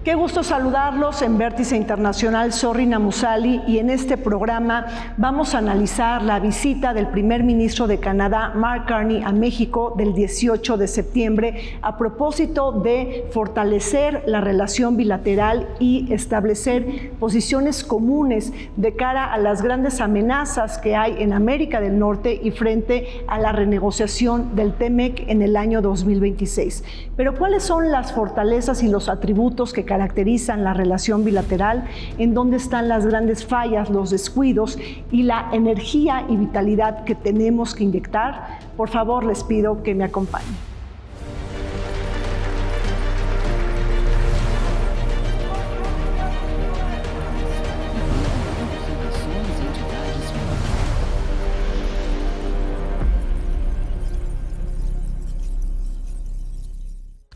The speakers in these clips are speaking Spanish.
Qué gusto saludarlos en Vértice Internacional, soy Rina Musali, y en este programa vamos a analizar la visita del primer ministro de Canadá, Mark Carney, a México del 18 de septiembre a propósito de fortalecer la relación bilateral y establecer posiciones comunes de cara a las grandes amenazas que hay en América del Norte y frente a la renegociación del TMEC en el año 2026. Pero ¿cuáles son las fortalezas y los atributos que caracterizan la relación bilateral? ¿En dónde están las grandes fallas, los descuidos y la energía y vitalidad que tenemos que inyectar? Por favor, les pido que me acompañen.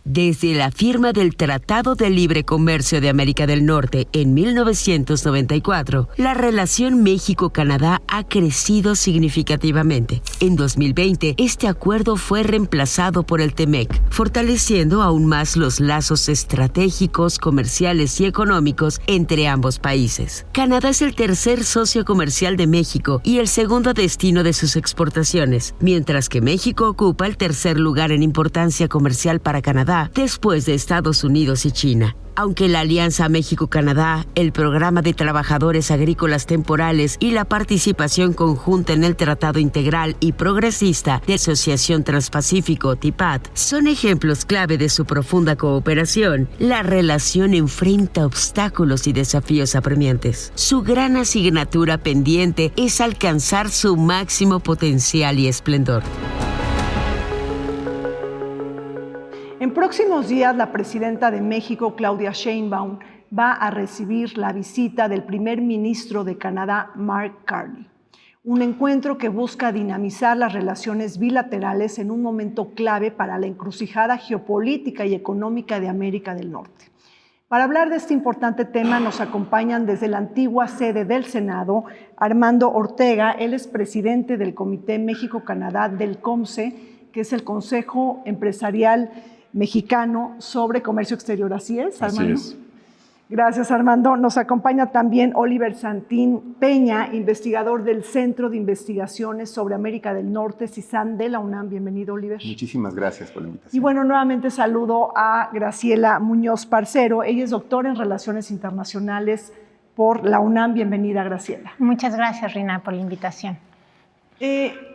Desde la firma del Tratado de Libre Comercio de América del Norte en 1994, la relación México-Canadá ha crecido significativamente. En 2020, este acuerdo fue reemplazado por el TMEC, fortaleciendo aún más los lazos estratégicos, comerciales y económicos entre ambos países. Canadá es el tercer socio comercial de México y el segundo destino de sus exportaciones, mientras que México ocupa el tercer lugar en importancia comercial para Canadá, después de Estados Unidos y China. Aunque la Alianza México-Canadá, el Programa de Trabajadores Agrícolas Temporales y la participación conjunta en el Tratado Integral y Progresista de Asociación Transpacífico, TIPAD, son ejemplos clave de su profunda cooperación, la relación enfrenta obstáculos y desafíos apremiantes. Su gran asignatura pendiente es alcanzar su máximo potencial y esplendor. En próximos días, la presidenta de México, Claudia Sheinbaum, va a recibir la visita del primer ministro de Canadá, Mark Carney. Un encuentro que busca dinamizar las relaciones bilaterales en un momento clave para la encrucijada geopolítica y económica de América del Norte. Para hablar de este importante tema nos acompañan desde la antigua sede del Senado, Armando Ortega. Él es presidente del Comité México-Canadá del COMCE, que es el Consejo Empresarial Mexicano sobre Comercio Exterior. ¿Así es, Armando? Así es. Gracias, Armando. Nos acompaña también Oliver Santín Peña, investigador del Centro de Investigaciones sobre América del Norte, CISAN, de la UNAM. Bienvenido, Oliver. Muchísimas gracias por la invitación. Y bueno, nuevamente saludo a Graciela Muñoz Parcero. Ella es doctora en Relaciones Internacionales por la UNAM. Bienvenida, Graciela. Muchas gracias, Rina, por la invitación.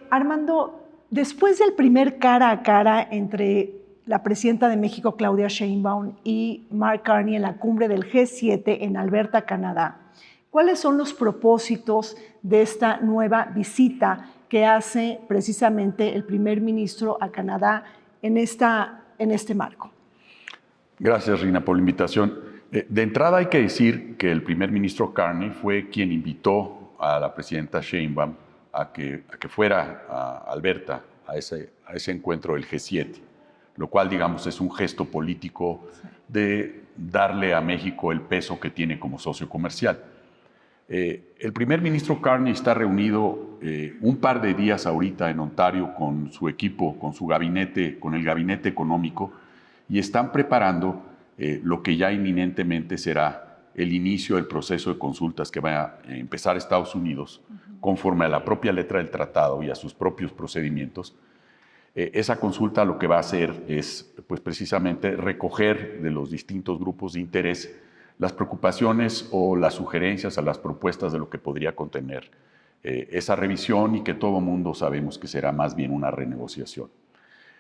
Armando, después del primer cara a cara entre la presidenta de México, Claudia Sheinbaum, y Mark Carney en la cumbre del G7 en Alberta, Canadá, ¿cuáles son los propósitos de esta nueva visita que hace precisamente el primer ministro a Canadá en este marco? Gracias, Rina, por la invitación. De entrada hay que decir que el primer ministro Carney fue quien invitó a la presidenta Sheinbaum a que fuera a Alberta, a ese encuentro del G7. Lo cual, digamos, es un gesto político de darle a México el peso que tiene como socio comercial. El primer ministro Carney está reunido un par de días ahorita en Ontario con su equipo, con su gabinete, con el gabinete económico, y están preparando lo que ya inminentemente será el inicio del proceso de consultas que va a empezar Estados Unidos, conforme a la propia letra del tratado y a sus propios procedimientos. Esa consulta lo que va a hacer es, pues, precisamente recoger de los distintos grupos de interés las preocupaciones o las sugerencias a las propuestas de lo que podría contener esa revisión, y que todo mundo sabemos que será más bien una renegociación.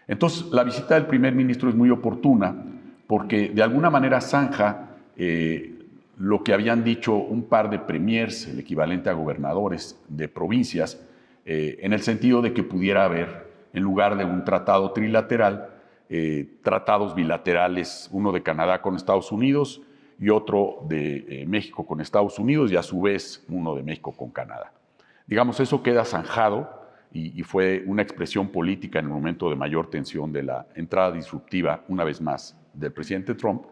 Entonces, la visita del primer ministro es muy oportuna porque de alguna manera zanja lo que habían dicho un par de premiers, el equivalente a gobernadores de provincias, en el sentido de que pudiera haber, en lugar de un tratado trilateral, tratados bilaterales, uno de Canadá con Estados Unidos y otro de México con Estados Unidos, y a su vez uno de México con Canadá. Digamos, eso queda zanjado y fue una expresión política en el momento de mayor tensión de la entrada disruptiva, una vez más, del presidente Trump.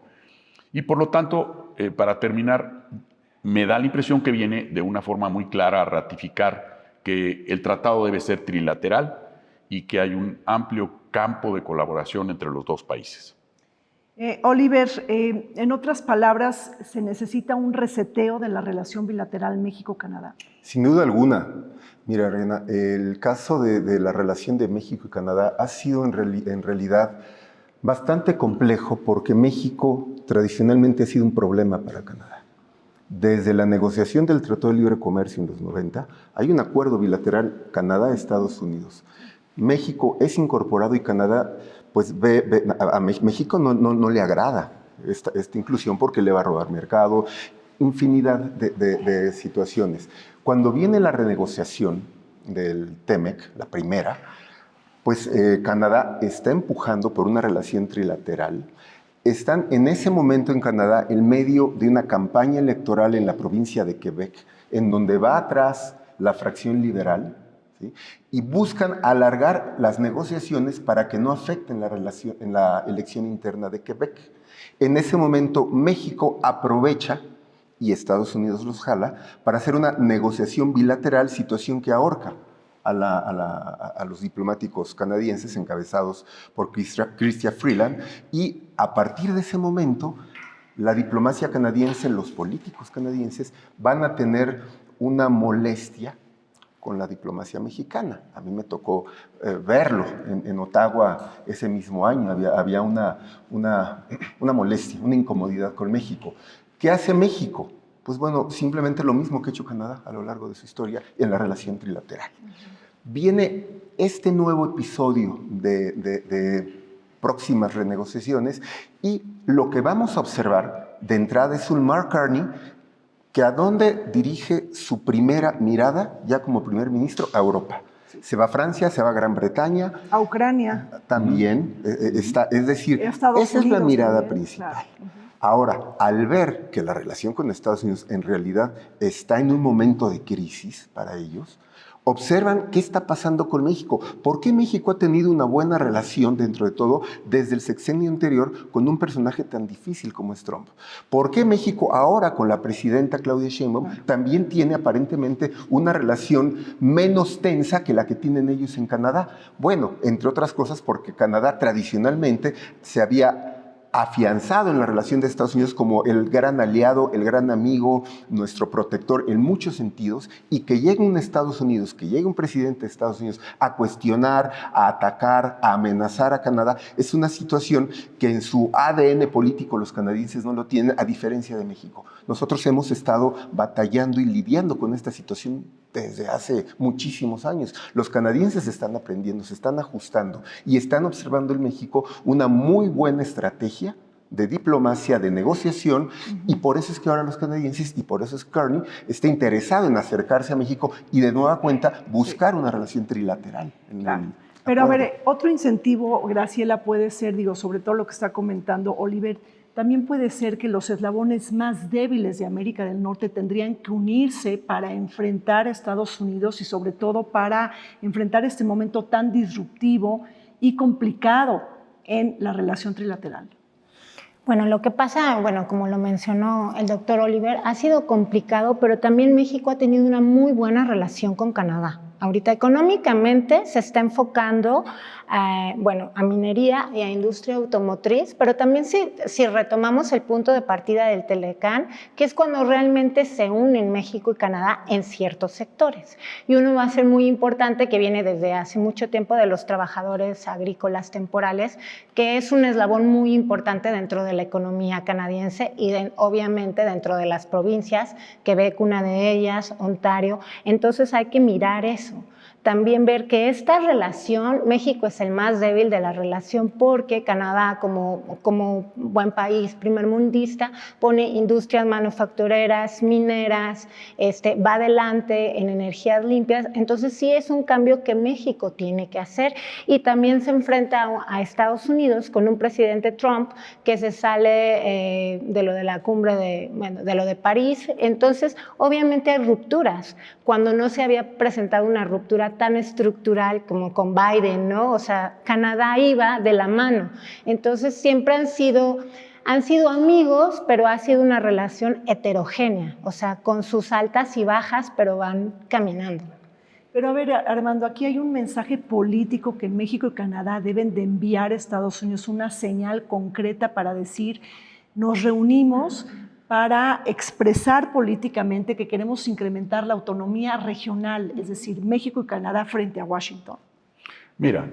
Y por lo tanto, para terminar, me da la impresión que viene de una forma muy clara a ratificar que el tratado debe ser trilateral y que hay un amplio campo de colaboración entre los dos países. Oliver, en otras palabras, ¿se necesita un reseteo de la relación bilateral México-Canadá? Sin duda alguna. Mira, Reina, el caso de la relación de México y Canadá ha sido en realidad bastante complejo porque México tradicionalmente ha sido un problema para Canadá. Desde la negociación del Tratado de Libre Comercio en los 90, hay un acuerdo bilateral Canadá-Estados Unidos. México es incorporado y Canadá, pues a México no le agrada esta inclusión porque le va a robar mercado, infinidad de situaciones. Cuando viene la renegociación del TEMEC, la primera, pues Canadá está empujando por una relación trilateral. Están en ese momento en Canadá en medio de una campaña electoral en la provincia de Quebec, en donde va atrás la fracción liberal, ¿sí? Y buscan alargar las negociaciones para que no afecten la elección interna de Quebec. En ese momento México aprovecha, y Estados Unidos los jala, para hacer una negociación bilateral, situación que ahorca a los diplomáticos canadienses encabezados por Chrystia Freeland, y a partir de ese momento la diplomacia canadiense, los políticos canadienses van a tener una molestia con la diplomacia mexicana. A mí me tocó verlo en Ottawa ese mismo año, había una molestia, una incomodidad con México. ¿Qué hace México? Pues bueno, simplemente lo mismo que ha hecho Canadá a lo largo de su historia en la relación trilateral. Viene este nuevo episodio de próximas renegociaciones y lo que vamos a observar de entrada es un Mark Carney que a dónde dirige su primera mirada ya como primer ministro a Europa. Se va a Francia, se va a Gran Bretaña. A Ucrania. También, es decir, esa es la mirada principal. Claro. Ahora, al ver que la relación con Estados Unidos en realidad está en un momento de crisis para ellos, observan qué está pasando con México. ¿Por qué México ha tenido una buena relación, dentro de todo, desde el sexenio anterior con un personaje tan difícil como es Trump? ¿Por qué México ahora con la presidenta Claudia Sheinbaum también tiene aparentemente una relación menos tensa que la que tienen ellos en Canadá? Bueno, entre otras cosas porque Canadá tradicionalmente se había afianzado en la relación de Estados Unidos como el gran aliado, el gran amigo, nuestro protector en muchos sentidos, y que llegue un Estados Unidos, que llegue un presidente de Estados Unidos a cuestionar, a atacar, a amenazar a Canadá, es una situación que en su ADN político los canadienses no lo tienen, a diferencia de México. Nosotros hemos estado batallando y lidiando con esta situación desde hace muchísimos años. Los canadienses están aprendiendo, se están ajustando y están observando en México una muy buena estrategia de diplomacia, de negociación, y por eso es que ahora los canadienses, y por eso es Carney, está interesado en acercarse a México y de nueva cuenta buscar una relación trilateral. Pero a ver, otro incentivo, Graciela, puede ser, sobre todo lo que está comentando Oliver, también puede ser que los eslabones más débiles de América del Norte tendrían que unirse para enfrentar a Estados Unidos y sobre todo para enfrentar este momento tan disruptivo y complicado en la relación trilateral. Bueno, lo que pasa, como lo mencionó el doctor Oliver, ha sido complicado, pero también México ha tenido una muy buena relación con Canadá. Ahorita económicamente se está enfocando a minería y a industria automotriz, pero también si retomamos el punto de partida del Telecán, que es cuando realmente se unen México y Canadá en ciertos sectores. Y uno va a ser muy importante, que viene desde hace mucho tiempo, de los trabajadores agrícolas temporales, que es un eslabón muy importante dentro de la economía canadiense y obviamente dentro de las provincias, Quebec, una de ellas, Ontario. Entonces hay que mirar eso. También ver que esta relación, México es el más débil de la relación porque Canadá, como buen país primermundista, pone industrias manufactureras, mineras, va adelante en energías limpias. Entonces sí es un cambio que México tiene que hacer, y también se enfrenta a Estados Unidos con un presidente Trump que se sale de lo de la cumbre de lo de París. Entonces obviamente hay rupturas cuando no se había presentado una ruptura tan estructural como con Biden, ¿no? O sea, Canadá iba de la mano. Entonces siempre han sido amigos, pero ha sido una relación heterogénea, o sea, con sus altas y bajas, pero van caminando. Pero a ver, Armando, aquí hay un mensaje político que México y Canadá deben de enviar a Estados Unidos, una señal concreta para decir, nos reunimos para expresar políticamente que queremos incrementar la autonomía regional, es decir, México y Canadá frente a Washington. Mira,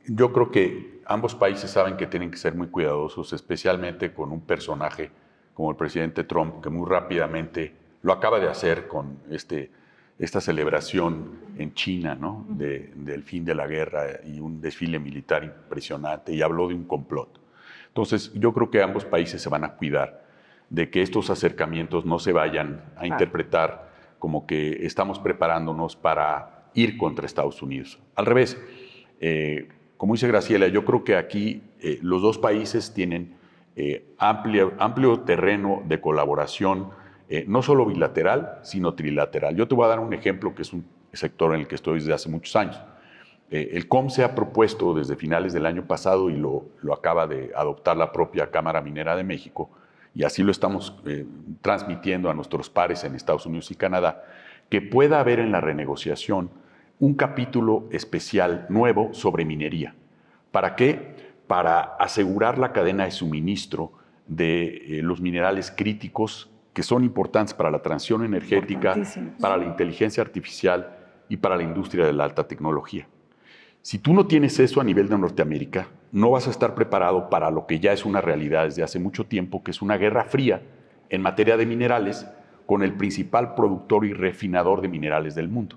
yo creo que ambos países saben que tienen que ser muy cuidadosos, especialmente con un personaje como el presidente Trump, que muy rápidamente lo acaba de hacer con esta celebración en China, ¿no? Del fin de la guerra y un desfile militar impresionante, y habló de un complot. Entonces, yo creo que ambos países se van a cuidar de que estos acercamientos no se vayan a interpretar como que estamos preparándonos para ir contra Estados Unidos. Al revés, como dice Graciela, yo creo que aquí los dos países tienen amplio terreno de colaboración, no solo bilateral, sino trilateral. Yo te voy a dar un ejemplo que es un sector en el que estoy desde hace muchos años. El COM se ha propuesto desde finales del año pasado y lo acaba de adoptar la propia Cámara Minera de México, y así lo estamos transmitiendo a nuestros pares en Estados Unidos y Canadá, que pueda haber en la renegociación un capítulo especial nuevo sobre minería. ¿Para qué? Para asegurar la cadena de suministro de los minerales críticos que son importantes para la transición energética, para la inteligencia artificial y para la industria de la alta tecnología. Si tú no tienes eso a nivel de Norteamérica, no vas a estar preparado para lo que ya es una realidad desde hace mucho tiempo, que es una guerra fría en materia de minerales con el principal productor y refinador de minerales del mundo.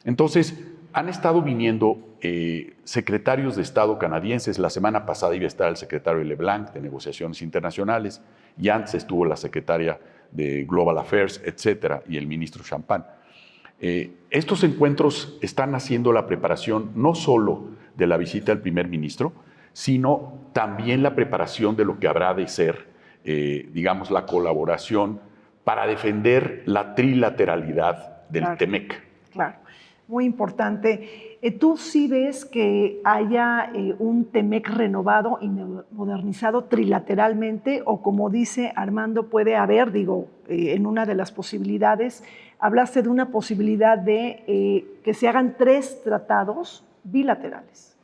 Entonces, han estado viniendo secretarios de Estado canadienses. La semana pasada iba a estar el secretario LeBlanc de Negociaciones Internacionales, y antes estuvo la secretaria de Global Affairs, etcétera, y el ministro Champagne. Estos encuentros están haciendo la preparación no solo de la visita del primer ministro, sino también la preparación de lo que habrá de ser, digamos, la colaboración para defender la trilateralidad del TEMEC. Claro, muy importante. ¿Tú sí ves que haya un TEMEC renovado y modernizado trilateralmente, o como dice Armando, puede haber, en una de las posibilidades, hablaste de una posibilidad de que se hagan 3 tratados bilaterales?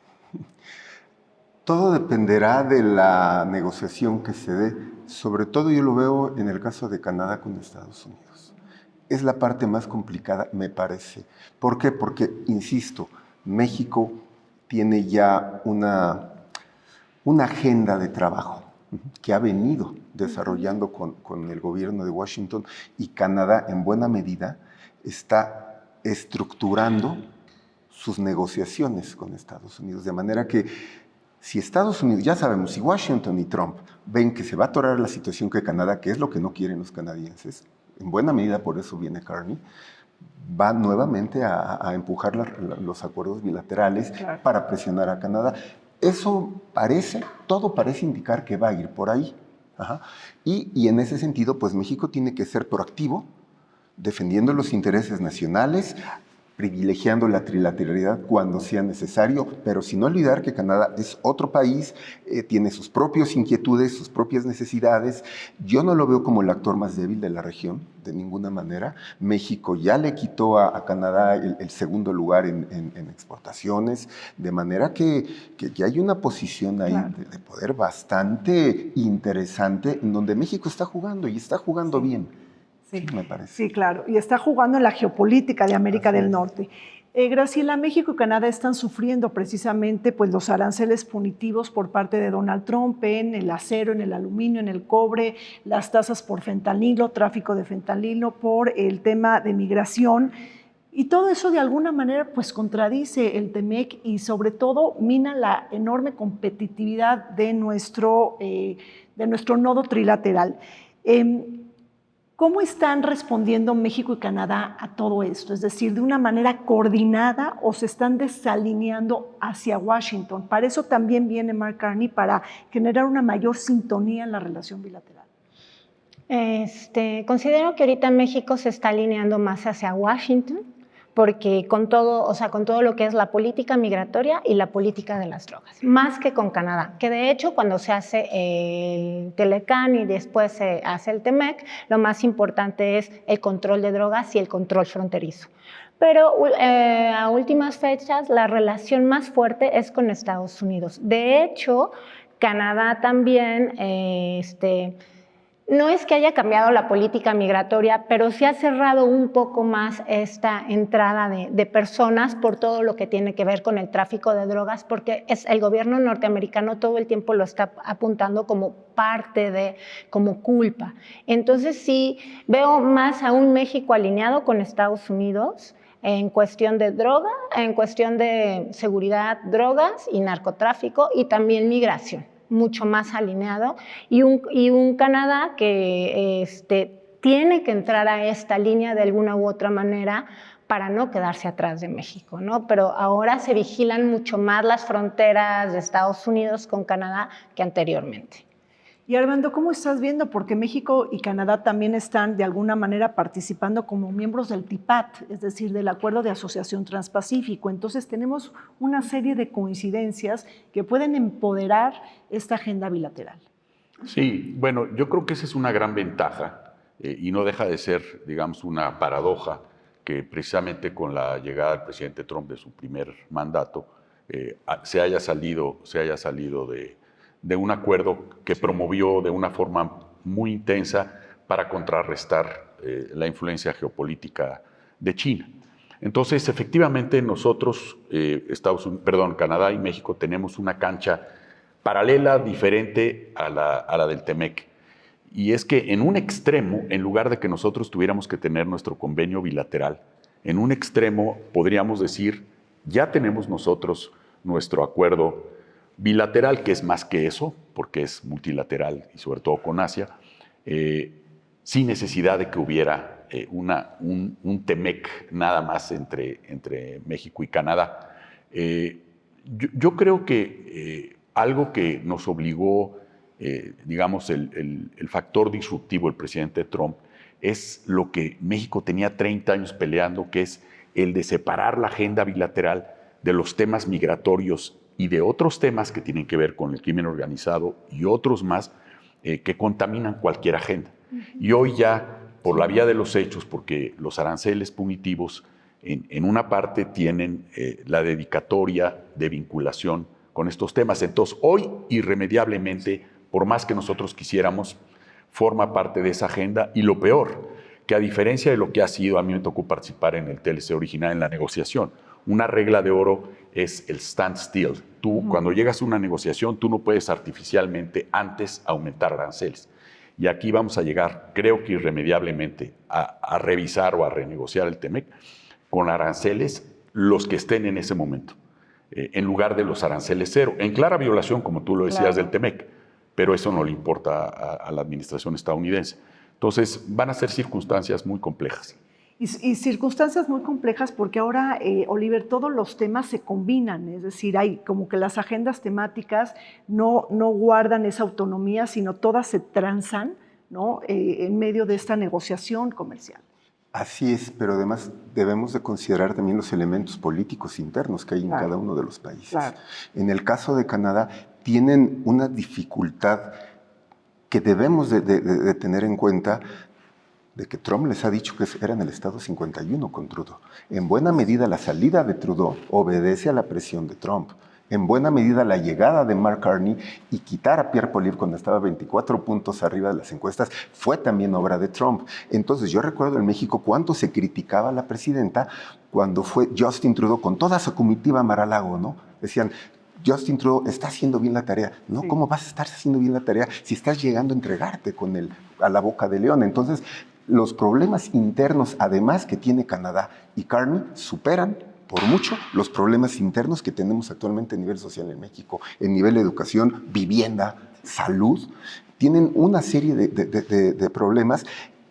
Todo dependerá de la negociación que se dé. Sobre todo yo lo veo en el caso de Canadá con Estados Unidos. Es la parte más complicada, me parece. ¿Por qué? Porque, insisto, México tiene ya una agenda de trabajo que ha venido desarrollando con el gobierno de Washington, y Canadá, en buena medida, está estructurando sus negociaciones con Estados Unidos. De manera que si Estados Unidos, ya sabemos, si Washington y Trump ven que se va a atorar la situación que Canadá, que es lo que no quieren los canadienses, en buena medida por eso viene Carney, va nuevamente a empujar los acuerdos bilaterales, claro, para presionar a Canadá. Eso todo parece indicar que va a ir por ahí. Ajá. Y en ese sentido, pues México tiene que ser proactivo, defendiendo los intereses nacionales, privilegiando la trilateralidad cuando sea necesario, pero sin olvidar que Canadá es otro país, tiene sus propias inquietudes, sus propias necesidades. Yo no lo veo como el actor más débil de la región, de ninguna manera. México ya le quitó a Canadá el segundo lugar en exportaciones, de manera que hay una posición ahí, claro, de poder bastante interesante, en donde México está jugando, y está jugando bien. Sí, me parece. Sí, claro, y está jugando en la geopolítica de América del Norte. Graciela, México y Canadá están sufriendo precisamente los aranceles punitivos por parte de Donald Trump en el acero, en el aluminio, en el cobre, las tasas por fentanilo, tráfico de fentanilo, por el tema de migración. Y todo eso de alguna manera contradice el TEMEC y sobre todo mina la enorme competitividad de nuestro nodo trilateral. ¿Cómo están respondiendo México y Canadá a todo esto? Es decir, ¿de una manera coordinada o se están desalineando hacia Washington? Para eso también viene Mark Carney, para generar una mayor sintonía en la relación bilateral. Considero que ahorita México se está alineando más hacia Washington, porque con todo lo que es la política migratoria y la política de las drogas, más que con Canadá, que de hecho cuando se hace el Telecan y después se hace el TEMEC, lo más importante es el control de drogas y el control fronterizo. pero a últimas fechas la relación más fuerte es con Estados Unidos. De hecho, Canadá también, no es que haya cambiado la política migratoria, pero sí ha cerrado un poco más esta entrada de personas por todo lo que tiene que ver con el tráfico de drogas, porque el gobierno norteamericano todo el tiempo lo está apuntando como parte como culpa. Entonces sí, veo más a un México alineado con Estados Unidos en cuestión de droga, en cuestión de seguridad, drogas y narcotráfico, y también migración, mucho más alineado, y un Canadá que tiene que entrar a esta línea de alguna u otra manera para no quedarse atrás de México, ¿no? Pero ahora se vigilan mucho más las fronteras de Estados Unidos con Canadá que anteriormente. Y Armando, ¿cómo estás viendo? Porque México y Canadá también están de alguna manera participando como miembros del TIPAT, es decir, del Acuerdo de Asociación Transpacífico. Entonces tenemos una serie de coincidencias que pueden empoderar esta agenda bilateral. Sí, bueno, yo creo que esa es una gran ventaja y no deja de ser, digamos, una paradoja que precisamente con la llegada del presidente Trump de su primer mandato se haya salido de un acuerdo que promovió de una forma muy intensa para contrarrestar la influencia geopolítica de China. Entonces, efectivamente, nosotros, Canadá y México, tenemos una cancha paralela, diferente a la del TEMEC. Y es que en un extremo, en lugar de que nosotros tuviéramos que tener nuestro convenio bilateral, en un extremo podríamos decir, ya tenemos nosotros nuestro acuerdo bilateral, que es más que eso, porque es multilateral y sobre todo con Asia, sin necesidad de que hubiera un TEMEC nada más entre México y Canadá. Yo creo que algo que nos obligó, digamos, el factor disruptivo del presidente Trump es lo que México tenía 30 años peleando, que es el de separar la agenda bilateral de los temas migratorios y de otros temas que tienen que ver con el crimen organizado y otros más que contaminan cualquier agenda. Y hoy ya, por la vía de los hechos, porque los aranceles punitivos en una parte tienen la dedicatoria de vinculación con estos temas. Entonces, hoy, irremediablemente, por más que nosotros quisiéramos, forma parte de esa agenda. Y lo peor, que a diferencia de lo que ha sido, a mí me tocó participar en el TLC original en la negociación. Una regla de oro es el standstill. Tú, cuando llegas a una negociación, tú no puedes artificialmente antes aumentar aranceles. Y aquí vamos a llegar, creo que irremediablemente, a revisar o a renegociar el TEMEC con aranceles los que estén en ese momento, en lugar de los aranceles cero, en clara violación, como tú lo decías, del TEMEC, pero eso no le importa a la administración estadounidense. Entonces, van a ser circunstancias muy complejas. Y circunstancias muy complejas porque ahora, Oliver, todos los temas se combinan, es decir, hay como que las agendas temáticas no guardan esa autonomía, sino todas se transan, ¿no? En medio de esta negociación comercial. Así es, pero además debemos de considerar también los elementos políticos internos que hay en cada uno de los países. Claro. En el caso de Canadá, tienen una dificultad que debemos de tener en cuenta, de que Trump les ha dicho que eran el Estado 51 con Trudeau. En buena medida la salida de Trudeau obedece a la presión de Trump. En buena medida la llegada de Mark Carney y quitar a Pierre Poilievre cuando estaba 24 puntos arriba de las encuestas fue también obra de Trump. Entonces yo recuerdo en México cuánto se criticaba a la presidenta cuando fue Justin Trudeau con toda su comitiva a Mar-a-Lago, ¿no? Decían, Justin Trudeau está haciendo bien la tarea. No, sí. ¿Cómo vas a estar haciendo bien la tarea si estás llegando a entregarte a la boca de león? Entonces, los problemas internos, además, que tiene Canadá y Carney, superan por mucho los problemas internos que tenemos actualmente a nivel social en México, en nivel de educación, vivienda, salud. Tienen una serie de problemas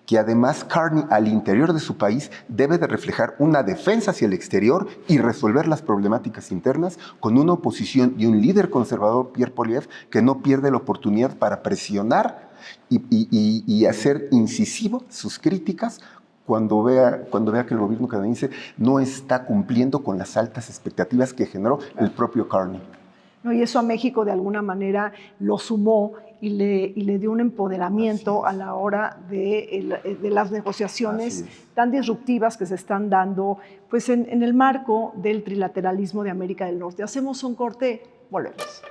que además Carney al interior de su país debe de reflejar una defensa hacia el exterior y resolver las problemáticas internas con una oposición y un líder conservador, Pierre Poilievre, que no pierde la oportunidad para presionar y hacer incisivo sus críticas cuando vea que el gobierno canadiense no está cumpliendo con las altas expectativas que generó el propio Carney. ¿no? Y eso a México de alguna manera lo sumó y le dio un empoderamiento a la hora de las negociaciones tan disruptivas que se están dando pues, en el marco del trilateralismo de América del Norte. Hacemos un corte, volvemos.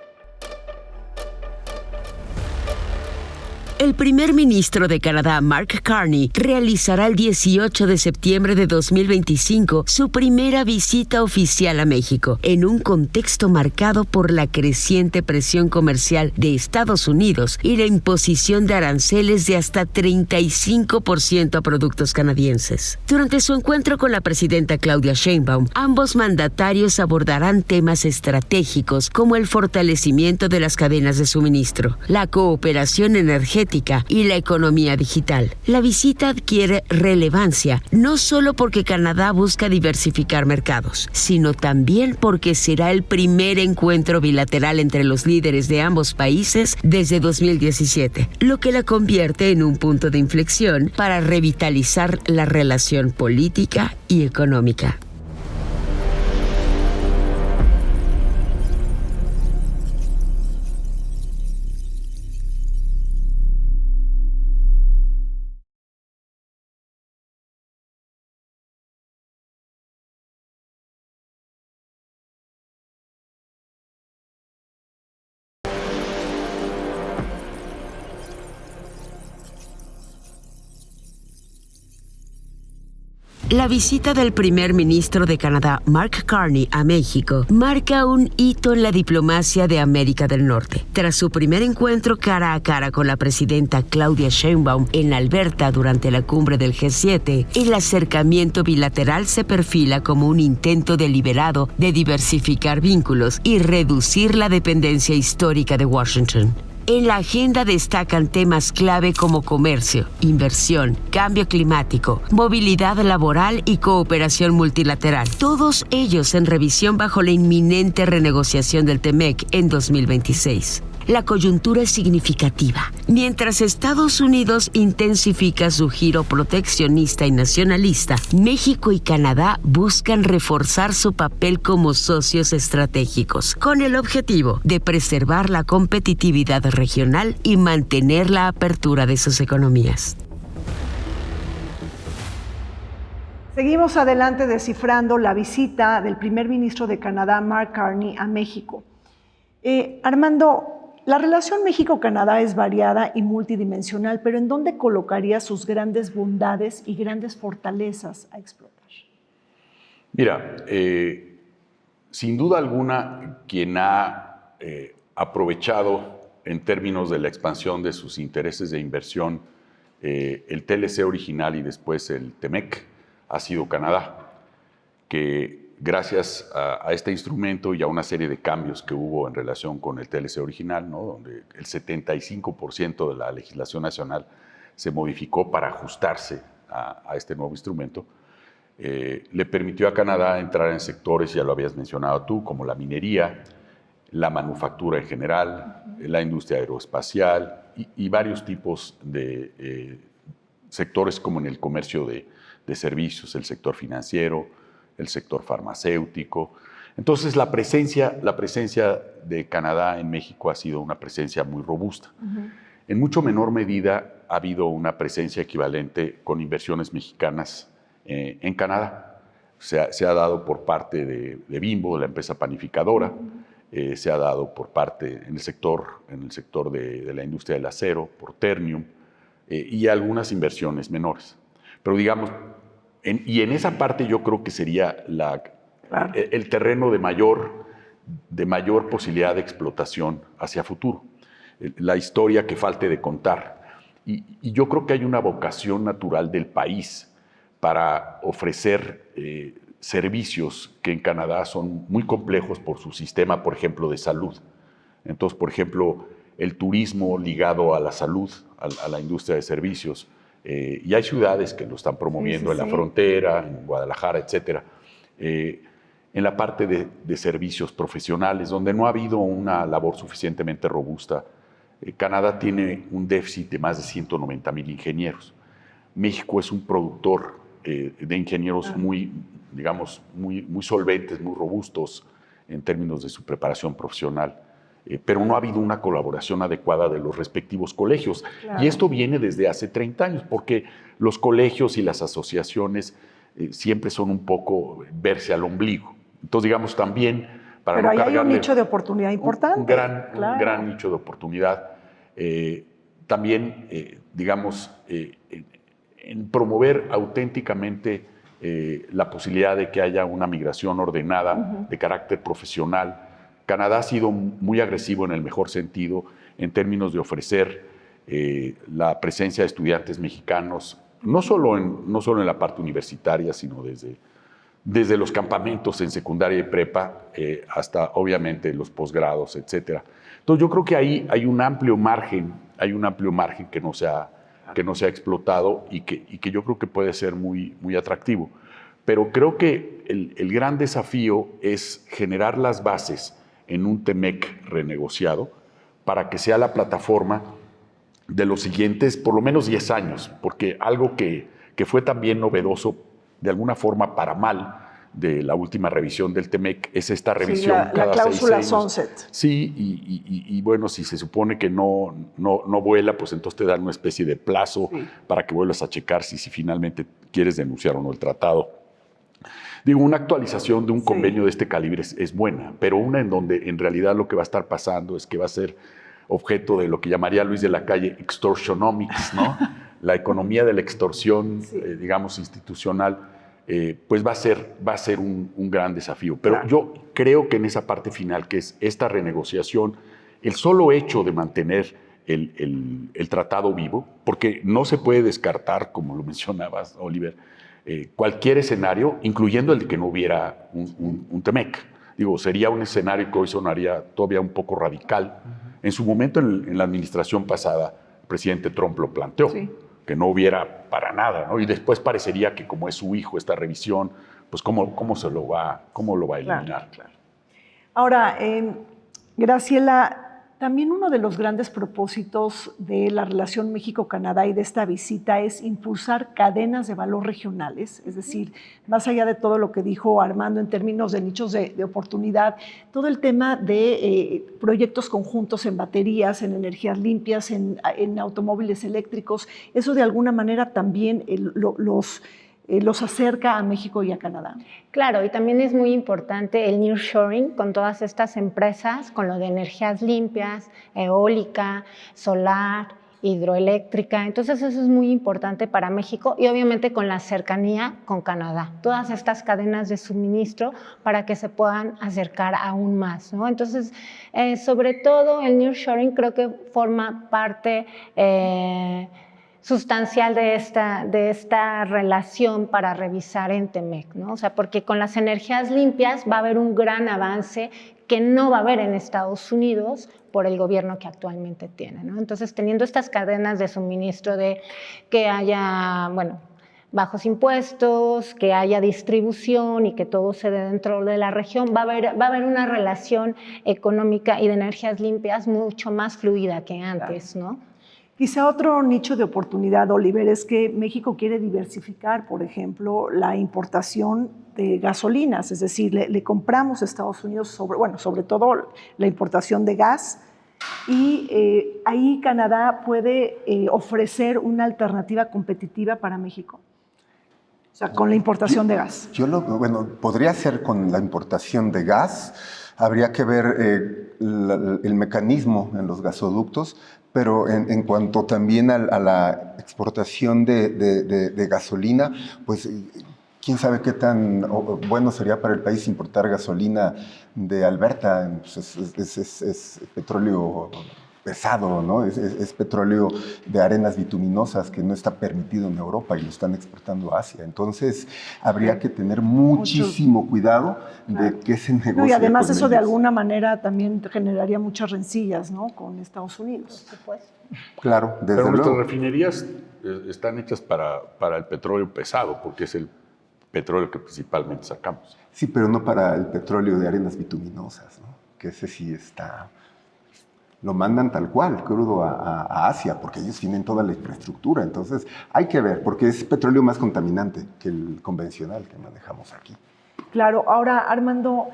El primer ministro de Canadá, Mark Carney, realizará el 18 de septiembre de 2025 su primera visita oficial a México, en un contexto marcado por la creciente presión comercial de Estados Unidos y la imposición de aranceles de hasta 35% a productos canadienses. Durante su encuentro con la presidenta Claudia Sheinbaum, ambos mandatarios abordarán temas estratégicos como el fortalecimiento de las cadenas de suministro, la cooperación energética y la economía digital. La visita adquiere relevancia no solo porque Canadá busca diversificar mercados, sino también porque será el primer encuentro bilateral entre los líderes de ambos países desde 2017, lo que la convierte en un punto de inflexión para revitalizar la relación política y económica. La visita del primer ministro de Canadá, Mark Carney, a México marca un hito en la diplomacia de América del Norte. Tras su primer encuentro cara a cara con la presidenta Claudia Sheinbaum en Alberta durante la cumbre del G7, el acercamiento bilateral se perfila como un intento deliberado de diversificar vínculos y reducir la dependencia histórica de Washington. En la agenda destacan temas clave como comercio, inversión, cambio climático, movilidad laboral y cooperación multilateral. Todos ellos en revisión bajo la inminente renegociación del TEMEC en 2026. La coyuntura es significativa. Mientras Estados Unidos intensifica su giro proteccionista y nacionalista, México y Canadá buscan reforzar su papel como socios estratégicos, con el objetivo de preservar la competitividad regional y mantener la apertura de sus economías. Seguimos adelante descifrando la visita del primer ministro de Canadá, Mark Carney, a México. Armando, la relación México-Canadá es variada y multidimensional, pero ¿en dónde colocaría sus grandes bondades y grandes fortalezas a explotar? Mira, sin duda alguna, quien ha aprovechado en términos de la expansión de sus intereses de inversión el TLC original y después el TEMEC ha sido Canadá, que gracias a este instrumento y a una serie de cambios que hubo en relación con el TLC original, ¿no? Donde el 75% de la legislación nacional se modificó para ajustarse a este nuevo instrumento, le permitió a Canadá entrar en sectores, ya lo habías mencionado tú, como la minería, la manufactura en general, la industria aeroespacial y varios tipos de sectores como en el comercio de servicios, el sector financiero, el sector farmacéutico. Entonces, la presencia de Canadá en México ha sido una presencia muy robusta. En mucho menor medida ha habido una presencia equivalente con inversiones mexicanas en Canadá. Se ha dado por parte de Bimbo, la empresa panificadora, se ha dado por parte en el sector de la industria del acero, por Ternium, y algunas inversiones menores. Pero digamos, en esa parte yo creo que sería el terreno de mayor posibilidad de explotación hacia futuro. La historia que falte de contar. Y yo creo que hay una vocación natural del país para ofrecer servicios que en Canadá son muy complejos por su sistema, por ejemplo, de salud. Entonces, por ejemplo, el turismo ligado a la salud, a la industria de servicios, y hay ciudades que lo están promoviendo en la frontera, en Guadalajara, etc. En la parte de servicios profesionales, donde no ha habido una labor suficientemente robusta. Canadá tiene un déficit de más de 190,000 ingenieros. México es un productor de ingenieros muy solventes, muy robustos, en términos de su preparación profesional. Pero no ha habido una colaboración adecuada de los respectivos colegios. Claro. Y esto viene desde hace 30 años, porque los colegios y las asociaciones siempre son un poco verse al ombligo. Entonces, digamos, también para pero no ahí hay un nicho de un oportunidad importante. Un gran nicho de oportunidad. También, digamos, en promover auténticamente la posibilidad de que haya una migración ordenada de carácter profesional. Canadá ha sido muy agresivo en el mejor sentido en términos de ofrecer la presencia de estudiantes mexicanos, no solo en la parte universitaria, sino desde los campamentos en secundaria y prepa hasta, obviamente, los posgrados, etc. Entonces, yo creo que ahí hay un amplio margen que no se ha explotado y que yo creo que puede ser muy, muy atractivo. Pero creo que el gran desafío es generar las bases en un TEMEC renegociado para que sea la plataforma de los siguientes, por lo menos 10 años, porque algo que fue también novedoso, de alguna forma para mal, de la última revisión del TEMEC, es esta revisión cada 6 años. La cláusula sunset. Sí, y bueno, si se supone que no vuela, pues entonces te dan una especie de plazo para que vuelvas a checar si finalmente quieres denunciar o no el tratado. Digo, una actualización de un convenio de este calibre es buena, pero una en donde en realidad lo que va a estar pasando es que va a ser objeto de lo que llamaría Luis de la Calle extortionomics, ¿no? La economía de la extorsión, digamos, institucional, pues va a ser un gran desafío. Pero yo creo que en esa parte final, que es esta renegociación, el solo hecho de mantener el tratado vivo, porque no se puede descartar, como lo mencionabas, Oliver, cualquier escenario, incluyendo el de que no hubiera un TEMEC. Digo, sería un escenario que hoy sonaría todavía un poco radical. En su momento, en la administración pasada, el presidente Trump lo planteó, que no hubiera para nada, ¿no? Y después parecería que como es su hijo esta revisión, pues cómo lo va a eliminar. Claro. Ahora, Graciela, también uno de los grandes propósitos de la relación México-Canadá y de esta visita es impulsar cadenas de valor regionales, es decir, más allá de todo lo que dijo Armando en términos de nichos de oportunidad, todo el tema de proyectos conjuntos en baterías, en energías limpias, en automóviles eléctricos, eso de alguna manera también los acerca a México y a Canadá. Claro, y también es muy importante el nearshoring con todas estas empresas, con lo de energías limpias, eólica, solar, hidroeléctrica. Entonces eso es muy importante para México y obviamente con la cercanía con Canadá. Todas estas cadenas de suministro para que se puedan acercar aún más, ¿no? Entonces, sobre todo el nearshoring creo que forma parte sustancial de esta relación para revisar en TEMEC, ¿no? O sea, porque con las energías limpias va a haber un gran avance que no va a haber en Estados Unidos por el gobierno que actualmente tiene, ¿no? Entonces, teniendo estas cadenas de suministro de que haya, bueno, bajos impuestos, que haya distribución y que todo se dé dentro de la región, va a haber una relación económica y de energías limpias mucho más fluida que antes, ¿no? Quizá otro nicho de oportunidad, Oliver, es que México quiere diversificar, por ejemplo, la importación de gasolinas, es decir, le compramos a Estados Unidos, sobre todo la importación de gas, y ahí Canadá puede ofrecer una alternativa competitiva para México. O sea, con la importación de gas. Podría ser con la importación de gas, habría que ver el mecanismo en los gasoductos, pero en cuanto también a la exportación de gasolina, pues quién sabe qué tan bueno sería para el país importar gasolina de Alberta. Pues es petróleo pesado, ¿no? Es petróleo de arenas bituminosas que no está permitido en Europa y lo están exportando a Asia. Entonces, habría que tener muchísimo cuidado de que se negocie. Y además eso ellos. de alguna manera también generaría muchas rencillas, ¿no? Con Estados Unidos. Por supuesto. Claro, desde Pero nuestras luego. refinerías están hechas para el petróleo pesado, porque es el petróleo que principalmente sacamos. Sí, pero no para el petróleo de arenas bituminosas, ¿no? Que ese sí está... Lo mandan tal cual, crudo a Asia, porque ellos tienen toda la infraestructura. Entonces, hay que ver, porque es petróleo más contaminante que el convencional que manejamos aquí. Claro. Ahora, Armando,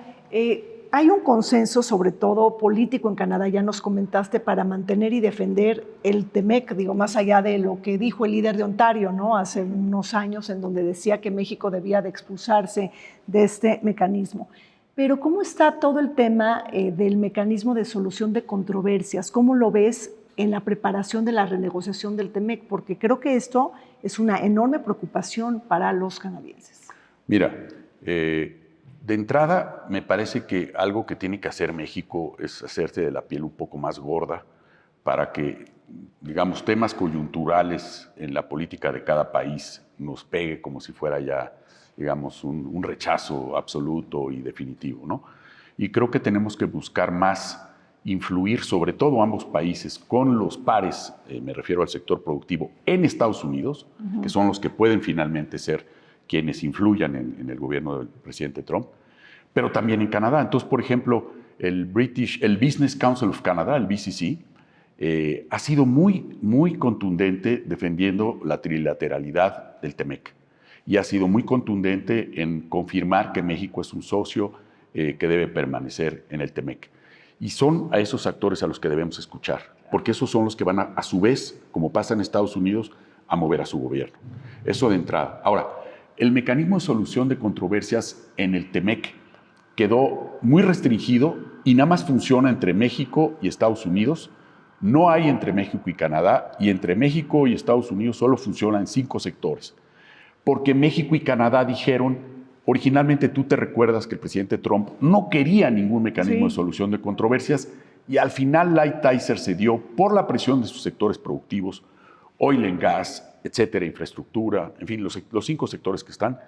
hay un consenso, sobre todo político en Canadá, ya nos comentaste, para mantener y defender el TEMEC, digo, más allá de lo que dijo el líder de Ontario, ¿no? Hace unos años, en donde decía que México debía de expulsarse de este mecanismo. Pero ¿cómo está todo el tema del mecanismo de solución de controversias? ¿Cómo lo ves en la preparación de la renegociación del TEMEC? Porque creo que esto es una enorme preocupación para los canadienses. Mira, de entrada, me parece que algo que tiene que hacer México es hacerse de la piel un poco más gorda para que, digamos, temas coyunturales en la política de cada país nos pegue como si fuera ya, digamos, un rechazo absoluto y definitivo, ¿no? Y creo que tenemos que buscar más influir, sobre todo ambos países, con los pares, me refiero al sector productivo, en Estados Unidos, que son los que pueden finalmente ser quienes influyan en el gobierno del presidente Trump, pero también en Canadá. Entonces, por ejemplo, el Business Council of Canada, el BCC, ha sido muy contundente defendiendo la trilateralidad del TEMEC y ha sido muy contundente en confirmar que México es un socio que debe permanecer en el TEMEC. Y son a esos actores a los que debemos escuchar, porque esos son los que van a su vez, como pasa en Estados Unidos, a mover a su gobierno. Eso de entrada. Ahora, el mecanismo de solución de controversias en el TEMEC quedó muy restringido y nada más funciona entre México y Estados Unidos. No hay entre México y Canadá, y entre México y Estados Unidos solo funciona en 5 sectores. Porque México y Canadá dijeron, originalmente tú te recuerdas que el presidente Trump no quería ningún mecanismo de solución de controversias, y al final Lighthizer cedió por la presión de sus sectores productivos, oil and gas, etcétera, infraestructura, en fin, los 5 sectores que están.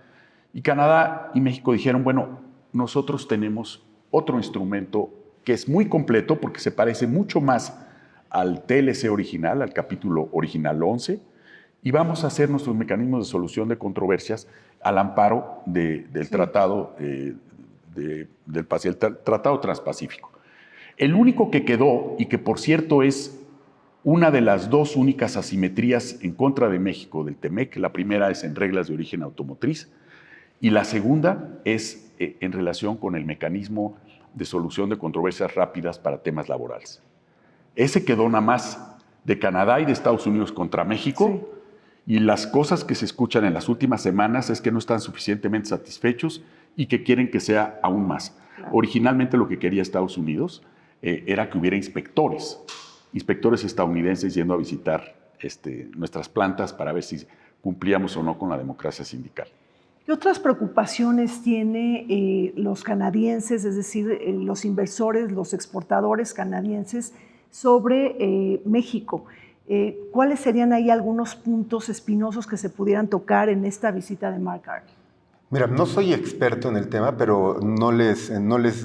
Y Canadá y México dijeron, bueno, nosotros tenemos otro instrumento que es muy completo porque se parece mucho más al TLC original, al capítulo original 11, y vamos a hacer nuestros mecanismos de solución de controversias al amparo del Tratado del Tratado Transpacífico. El único que quedó, y que por cierto es una de las 2 únicas asimetrías en contra de México del TEMEC, la primera es en reglas de origen automotriz y la segunda es en relación con el mecanismo de solución de controversias rápidas para temas laborales. Ese quedó nada más de Canadá y de Estados Unidos contra México, y las cosas que se escuchan en las últimas semanas es que no están suficientemente satisfechos y que quieren que sea aún más. Originalmente lo que quería Estados Unidos era que hubiera inspectores estadounidenses yendo a visitar nuestras plantas para ver si cumplíamos o no con la democracia sindical. ¿Qué otras preocupaciones tiene los canadienses, es decir, los inversores, los exportadores canadienses sobre México? ¿Cuáles serían ahí algunos puntos espinosos que se pudieran tocar en esta visita de Mark Carney? Mira, no soy experto en el tema, pero no les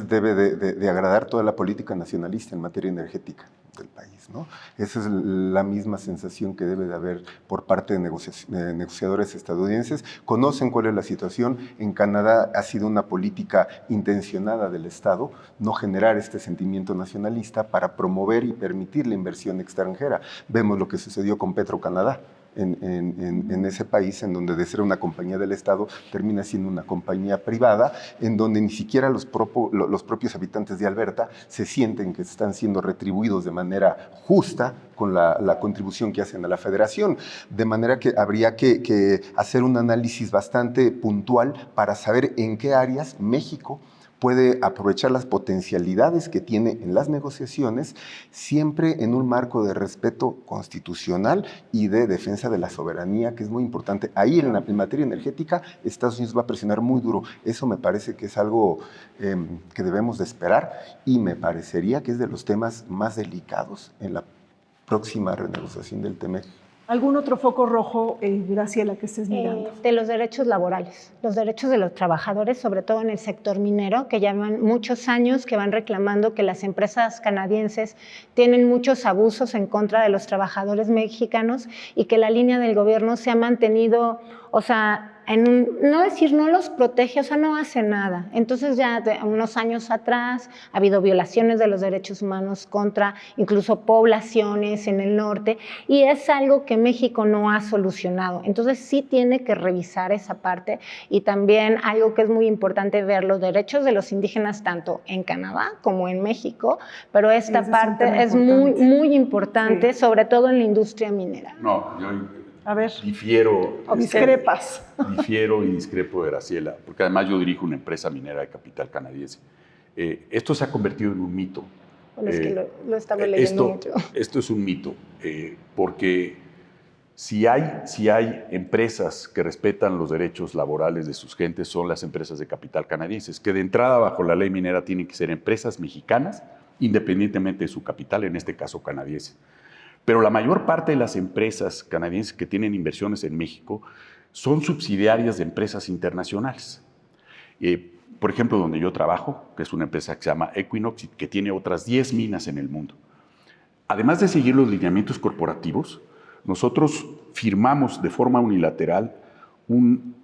debe de agradar toda la política nacionalista en materia energética del país, ¿no? Esa es la misma sensación que debe de haber por parte de negociadores estadounidenses. Conocen cuál es la situación. En Canadá ha sido una política intencionada del Estado no generar este sentimiento nacionalista para promover y permitir la inversión extranjera. Vemos lo que sucedió con Petro-Canadá. En ese país, en donde de ser una compañía del Estado termina siendo una compañía privada, en donde ni siquiera los propios habitantes de Alberta se sienten que están siendo retribuidos de manera justa con la contribución que hacen a la federación. De manera que habría que hacer un análisis bastante puntual para saber en qué áreas México puede aprovechar las potencialidades que tiene en las negociaciones, siempre en un marco de respeto constitucional y de defensa de la soberanía, que es muy importante. Ahí en materia energética, Estados Unidos va a presionar muy duro. Eso me parece que es algo que debemos de esperar, y me parecería que es de los temas más delicados en la próxima renegociación del TEMEC. ¿Algún otro foco rojo, Graciela, que estés mirando? De los derechos laborales, los derechos de los trabajadores, sobre todo en el sector minero, que llevan muchos años que van reclamando que las empresas canadienses tienen muchos abusos en contra de los trabajadores mexicanos, y que la línea del gobierno se ha mantenido, o sea, no decir no los protege, o sea, no hace nada. Entonces ya de unos años atrás ha habido violaciones de los derechos humanos contra incluso poblaciones en el norte, y es algo que México no ha solucionado. Entonces sí tiene que revisar esa parte, y también algo que es muy importante ver los derechos de los indígenas tanto en Canadá como en México, pero esta parte es muy, muy importante, sí, sobre todo en la industria minera. No, yo a ver, difiero. O discrepas. Difiero y discrepo de Graciela, porque además yo dirijo una empresa minera de capital canadiense. Esto se ha convertido en un mito. Bueno, es que lo estaba leyendo mucho. Esto es un mito, porque si hay empresas que respetan los derechos laborales de sus gentes, son las empresas de capital canadienses, que de entrada bajo la ley minera tienen que ser empresas mexicanas, independientemente de su capital, en este caso canadiense. Pero la mayor parte de las empresas canadienses que tienen inversiones en México son subsidiarias de empresas internacionales. Por ejemplo, donde yo trabajo, que es una empresa que se llama Equinox y que tiene otras 10 minas en el mundo. Además de seguir los lineamientos corporativos, nosotros firmamos de forma unilateral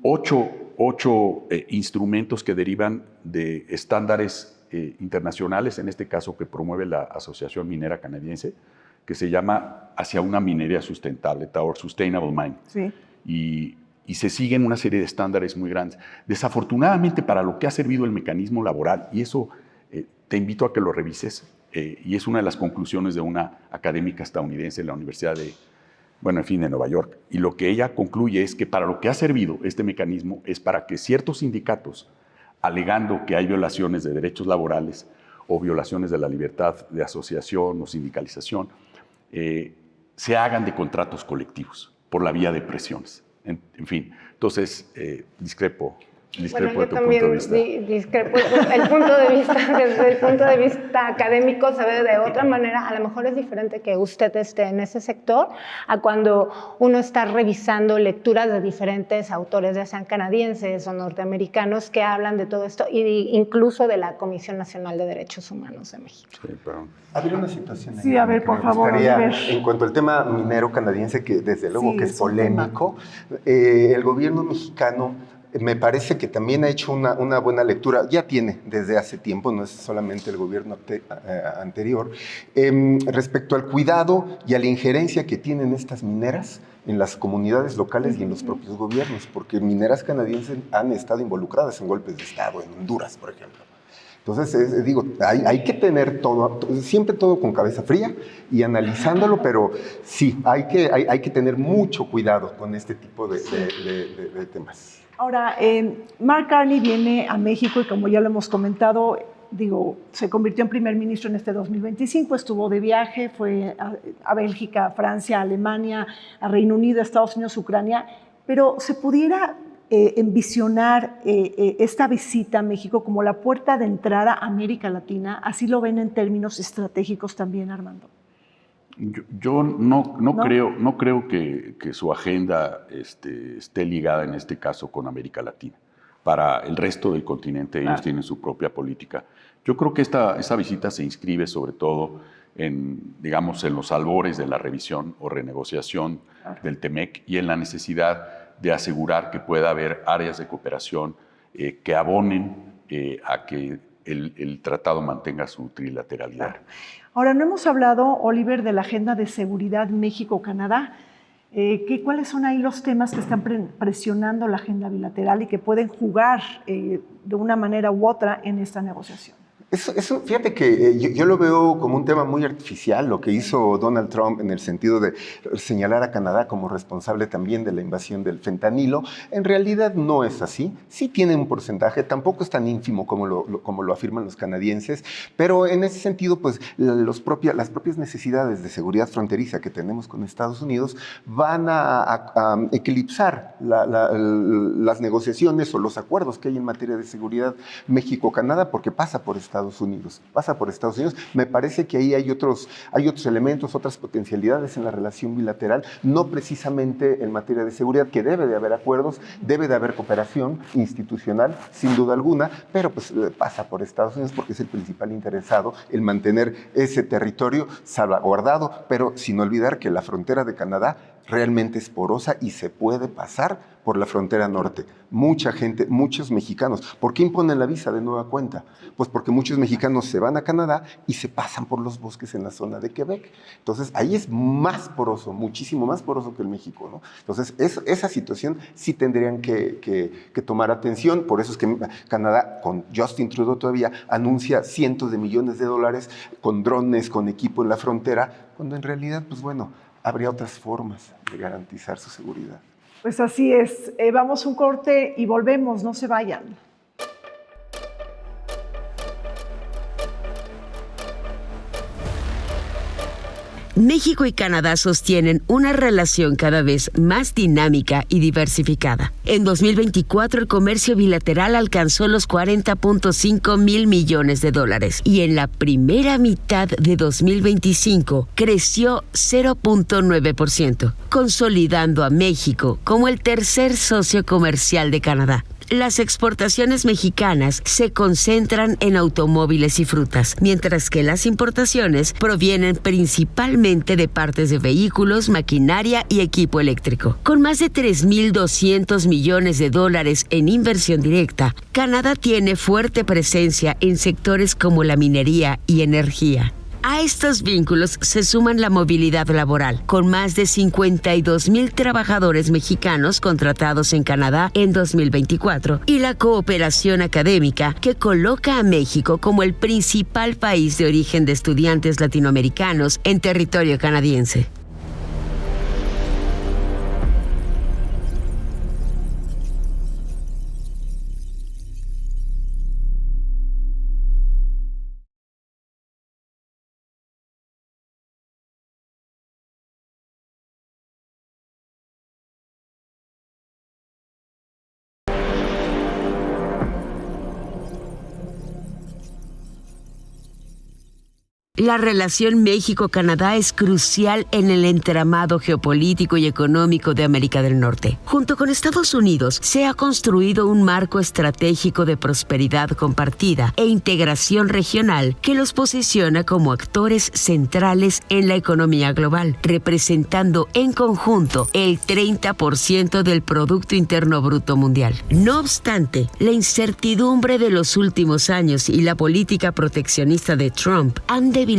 ocho instrumentos que derivan de estándares internacionales, en este caso que promueve la Asociación Minera Canadiense, que se llama Hacia una minería sustentable, Towards Sustainable Mining. Sí. Y se siguen una serie de estándares muy grandes. Desafortunadamente, para lo que ha servido el mecanismo laboral, y eso te invito a que lo revises, y es una de las conclusiones de una académica estadounidense en la Universidad de Nueva York, y lo que ella concluye es que para lo que ha servido este mecanismo es para que ciertos sindicatos, alegando que hay violaciones de derechos laborales o violaciones de la libertad de asociación o sindicalización, se hagan de contratos colectivos por la vía de presiones. En fin, entonces discrepo de tu punto de vista. Discrepo. El punto de vista, desde el punto de vista académico, se ve de otra manera. A lo mejor es diferente que usted esté en ese sector a cuando uno está revisando lecturas de diferentes autores, ya sean canadienses o norteamericanos, que hablan de todo esto, e incluso de la Comisión Nacional de Derechos Humanos de México. Sí, perdón. Habría una situación. Sí, a ver, por favor. En cuanto al tema minero canadiense, que desde luego sí, que es polémico, el gobierno mexicano me parece que también ha hecho una buena lectura, ya tiene desde hace tiempo, no es solamente el gobierno anterior, respecto al cuidado y a la injerencia que tienen estas mineras en las comunidades locales y en los propios gobiernos, porque mineras canadienses han estado involucradas en golpes de Estado, en Honduras, por ejemplo. Entonces, digo, hay que tener siempre todo con cabeza fría y analizándolo, pero sí, hay que tener mucho cuidado con este tipo de temas. Ahora, Mark Carney viene a México y como ya lo hemos comentado, se convirtió en primer ministro en este 2025, estuvo de viaje, fue a Bélgica, a Francia, a Alemania, a Reino Unido, a Estados Unidos, Ucrania, pero ¿se pudiera envisionar esta visita a México como la puerta de entrada a América Latina? ¿Así lo ven en términos estratégicos también, Armando? Yo no creo que su agenda esté ligada en este caso con América Latina. Para el resto del continente ellos tienen su propia política. Yo creo que esa visita se inscribe sobre todo en los albores de la revisión o renegociación del TEMEC y en la necesidad de asegurar que pueda haber áreas de cooperación que abonen a que el tratado mantenga su trilateralidad. Ahora, no hemos hablado, Oliver, de la agenda de seguridad México-Canadá. ¿Cuáles son ahí los temas que están presionando la agenda bilateral y que pueden jugar de una manera u otra en esta negociación? Eso, fíjate que yo lo veo como un tema muy artificial, lo que hizo Donald Trump en el sentido de señalar a Canadá como responsable también de la invasión del fentanilo. En realidad no es así. Sí tiene un porcentaje, tampoco es tan ínfimo como lo afirman los canadienses, pero en ese sentido, pues las propias necesidades de seguridad fronteriza que tenemos con Estados Unidos van a eclipsar las negociaciones o los acuerdos que hay en materia de seguridad México-Canadá, porque pasa por Estados Unidos. Me parece que ahí hay otros elementos, otras potencialidades en la relación bilateral, no precisamente en materia de seguridad, que debe de haber acuerdos, debe de haber cooperación institucional, sin duda alguna, pero pues pasa por Estados Unidos porque es el principal interesado en mantener ese territorio salvaguardado, pero sin olvidar que la frontera de Canadá realmente es porosa y se puede pasar por la frontera norte. Mucha gente, muchos mexicanos. ¿Por qué imponen la visa de nueva cuenta? Pues porque muchos mexicanos se van a Canadá y se pasan por los bosques en la zona de Quebec. Entonces, ahí es más poroso, muchísimo más poroso que el México, ¿no? Entonces, esa situación sí tendrían que tomar atención. Por eso es que Canadá, con Justin Trudeau todavía, anuncia cientos de millones de dólares con drones, con equipo en la frontera, cuando en realidad, pues bueno, habría otras formas de garantizar su seguridad. Pues así es. Vamos a un corte y volvemos, no se vayan. México y Canadá sostienen una relación cada vez más dinámica y diversificada. En 2024, el comercio bilateral alcanzó los 40.5 mil millones de dólares y en la primera mitad de 2025 creció 0.9%, consolidando a México como el tercer socio comercial de Canadá. Las exportaciones mexicanas se concentran en automóviles y frutas, mientras que las importaciones provienen principalmente de partes de vehículos, maquinaria y equipo eléctrico. Con más de 3.200 millones de dólares en inversión directa, Canadá tiene fuerte presencia en sectores como la minería y energía. A estos vínculos se suman la movilidad laboral, con más de 52,000 trabajadores mexicanos contratados en Canadá en 2024, y la cooperación académica que coloca a México como el principal país de origen de estudiantes latinoamericanos en territorio canadiense. La relación México-Canadá es crucial en el entramado geopolítico y económico de América del Norte. Junto con Estados Unidos, se ha construido un marco estratégico de prosperidad compartida e integración regional que los posiciona como actores centrales en la economía global, representando en conjunto el 30% del Producto Interno Bruto mundial. No obstante, la incertidumbre de los últimos años y la política proteccionista de Trump han debilitado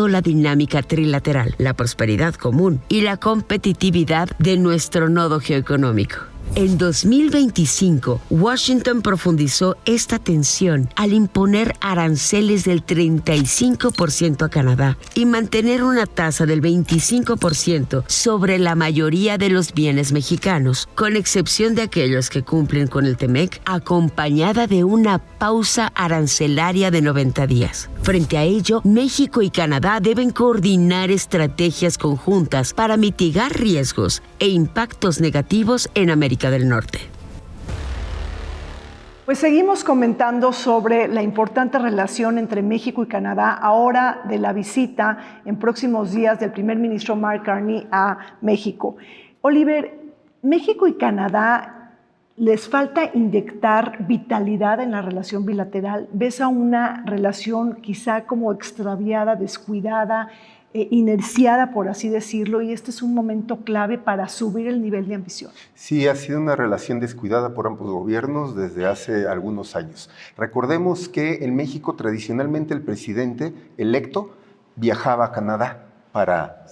la dinámica trilateral, la prosperidad común y la competitividad de nuestro nodo geoeconómico. En 2025, Washington profundizó esta tensión al imponer aranceles del 35% a Canadá y mantener una tasa del 25% sobre la mayoría de los bienes mexicanos, con excepción de aquellos que cumplen con el TEMEC, acompañada de una pausa arancelaria de 90 días. Frente a ello, México y Canadá deben coordinar estrategias conjuntas para mitigar riesgos e impactos negativos en América del Norte. Pues seguimos comentando sobre la importante relación entre México y Canadá, ahora de la visita en próximos días del primer ministro Mark Carney a México. Oliver, México y Canadá, ¿les falta inyectar vitalidad en la relación bilateral? ¿Ves a una relación quizá como extraviada, descuidada, inerciada, por así decirlo, y este es un momento clave para subir el nivel de ambición? Sí, ha sido una relación descuidada por ambos gobiernos desde hace algunos años. Recordemos que en México tradicionalmente el presidente electo viajaba a Canadá para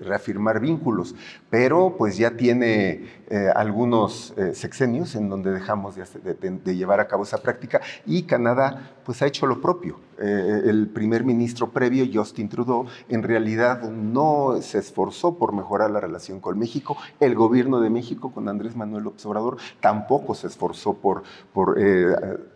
reafirmar vínculos, pero pues ya tiene algunos sexenios en donde dejamos de llevar a cabo esa práctica y Canadá pues ha hecho lo propio. El primer ministro previo, Justin Trudeau, en realidad no se esforzó por mejorar la relación con México. El gobierno de México con Andrés Manuel López Obrador tampoco se esforzó por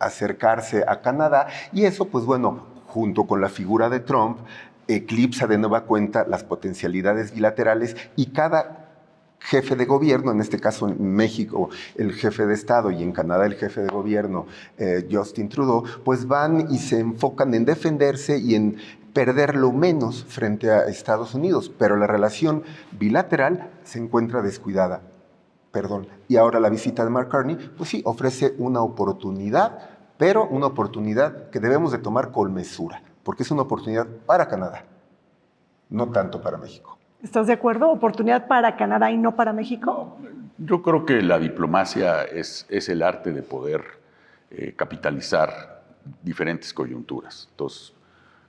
acercarse a Canadá y eso pues bueno, junto con la figura de Trump, eclipsa de nueva cuenta las potencialidades bilaterales y cada jefe de gobierno, en este caso en México el jefe de Estado y en Canadá el jefe de gobierno Justin Trudeau, pues van y se enfocan en defenderse y en perder lo menos frente a Estados Unidos, pero la relación bilateral se encuentra descuidada. Y ahora la visita de Mark Carney, pues sí, ofrece una oportunidad, pero una oportunidad que debemos de tomar con mesura, porque es una oportunidad para Canadá, no tanto para México. ¿Estás de acuerdo? ¿Oportunidad para Canadá y no para México? No, yo creo que la diplomacia es el arte de poder capitalizar diferentes coyunturas. Entonces,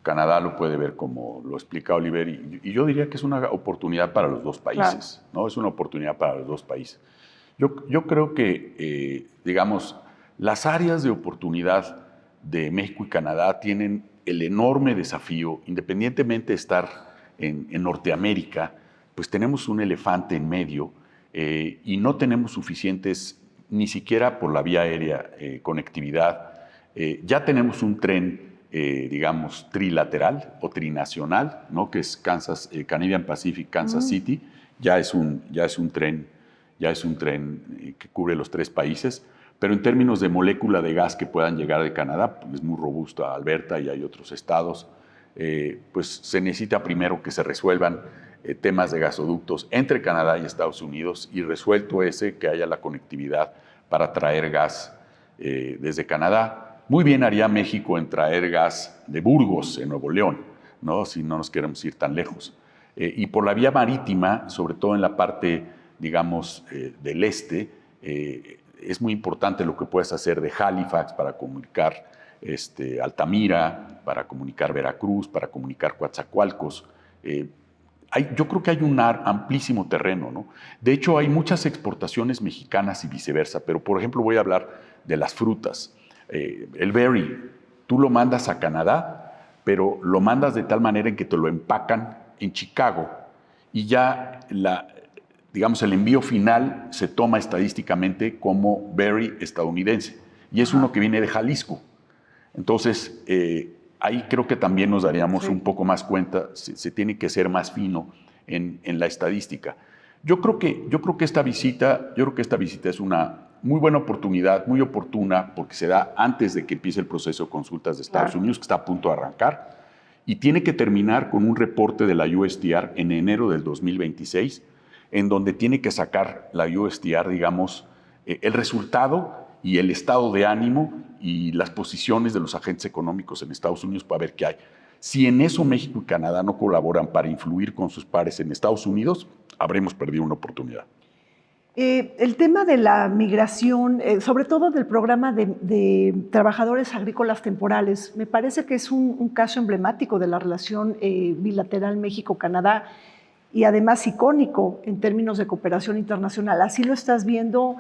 Canadá lo puede ver como lo explica Oliver, y yo diría que es una oportunidad para los dos países, claro, ¿no? Es una oportunidad para los dos países. Yo creo que, digamos, las áreas de oportunidad de México y Canadá tienen el enorme desafío, independientemente de estar en Norteamérica, pues tenemos un elefante en medio y no tenemos suficientes, ni siquiera por la vía aérea, conectividad. Ya tenemos un tren, digamos, trilateral o trinacional, ¿no? Que es Canadian Pacific, Kansas City. Ya es un tren que cubre los 3 países, pero en términos de molécula de gas que puedan llegar de Canadá, pues es muy robusto a Alberta y hay otros estados, pues se necesita primero que se resuelvan temas de gasoductos entre Canadá y Estados Unidos, y resuelto ese, que haya la conectividad para traer gas desde Canadá. Muy bien haría México en traer gas de Burgos, en Nuevo León, ¿no? Si no nos queremos ir tan lejos. Y por la vía marítima, sobre todo en la parte, digamos, del este, es muy importante lo que puedes hacer de Halifax para comunicar Altamira, para comunicar Veracruz, para comunicar Coatzacoalcos. Yo creo que hay un amplísimo terreno, ¿no? De hecho, hay muchas exportaciones mexicanas y viceversa, pero por ejemplo voy a hablar de las frutas. El berry, tú lo mandas a Canadá, pero lo mandas de tal manera en que te lo empacan en Chicago y ya digamos, el envío final se toma estadísticamente como berry estadounidense y es uno que viene de Jalisco. Entonces, ahí creo que también nos daríamos un poco más cuenta, se tiene que ser más fino en la estadística. Yo creo que esta visita es una muy buena oportunidad, muy oportuna, porque se da antes de que empiece el proceso de consultas de Estados Unidos, que está a punto de arrancar, y tiene que terminar con un reporte de la USTR en enero del 2026, en donde tiene que sacar la USTR, digamos, el resultado y el estado de ánimo y las posiciones de los agentes económicos en Estados Unidos para ver qué hay. Si en eso México y Canadá no colaboran para influir con sus pares en Estados Unidos, habremos perdido una oportunidad. El tema de la migración, sobre todo del programa de trabajadores agrícolas temporales, me parece que es un caso emblemático de la relación bilateral México-Canadá y además icónico en términos de cooperación internacional. ¿Así lo estás viendo?